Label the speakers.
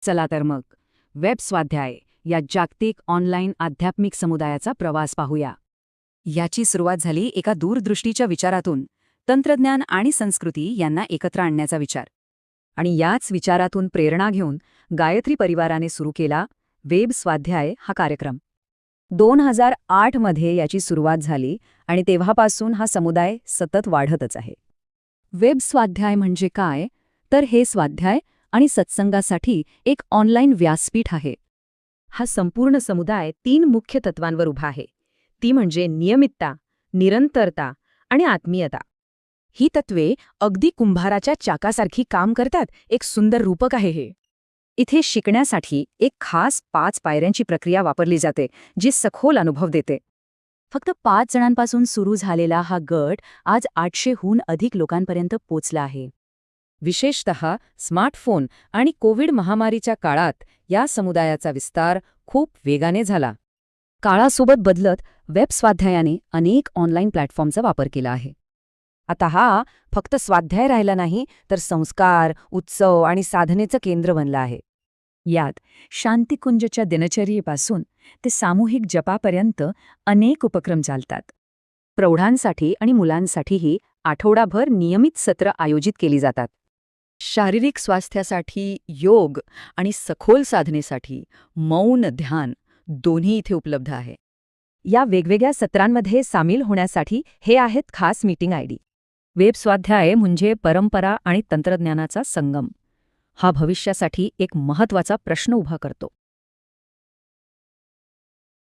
Speaker 1: चला तर मग वेब स्वाध्याय या जागतिक ऑनलाईन आध्यात्मिक समुदायाचा प्रवास पाहूया. याची सुरुवात झाली एका दूरदृष्टीच्या विचारातून, तंत्रज्ञान आणि संस्कृती यांना एकत्र आणण्याचा विचार. आणि याच विचारातून प्रेरणा घेऊन गायत्री परिवाराने सुरू केला वेब स्वाध्याय हा कार्यक्रम. 2008 मध्ये याची सुरुवात झाली आणि तेव्हापासून हा समुदाय सतत वाढतच आहे. वेब स्वाध्याय म्हणजे काय? तर हे स्वाध्याय आणि सत्संगासाठी एक ऑनलाईन व्यासपीठ आहे. हा संपूर्ण समुदाय 3 मुख्य तत्वांवर उभा आहे. ती म्हणजे नियमितता, निरंतरता आणि आत्मीयता. ही तत्वे अगदी कुंभाराच्या चाकासारखी काम करतात. एक सुंदर रूपक आहे हे. इथे शिकण्यासाठी एक खास 5 पायऱ्यांची प्रक्रिया वापरली जाते, जी सखोल अनुभव देते. फक्त 5 जणांपासून सुरू झालेला हा गट आज 800हून अधिक लोकांपर्यंत पोचला आहे. विशेषतः स्मार्टफोन आणि कोविड महामारीच्या काळात या समुदायाचा विस्तार खूप वेगाने झाला. काळासोबत बदलत वेब स्वाध्यायाने अनेक ऑनलाईन प्लॅटफॉर्मचा वापर केला आहे. आता हा फक्त स्वाध्याय राहिला नाही, तर संस्कार, उत्सव आणि साधनेचं केंद्र बनलं आहे. यात शांतिकुंजच्या दिनचर्येपासून ते सामूहिक जपापर्यंत अनेक उपक्रम चालतात. प्रौढांसाठी आणि मुलांसाठीही आठवडाभर नियमित सत्र आयोजित केली जातात. शारीरिक स्वास्थ्यासाठी योग आणि सखोल साधनेसाठी मौन ध्यान दोन्ही इथे उपलब्ध आहे. या वेगवेगळ्या सत्रांमध्ये सामील होण्यासाठी हे आहेत खास मीटिंग आयडी. वेब स्वाध्याय म्हणजे परंपरा आणि तंत्रज्ञानाचा संगम. हा भविष्यासाठी एक महत्त्वाचा प्रश्न उभा करतो.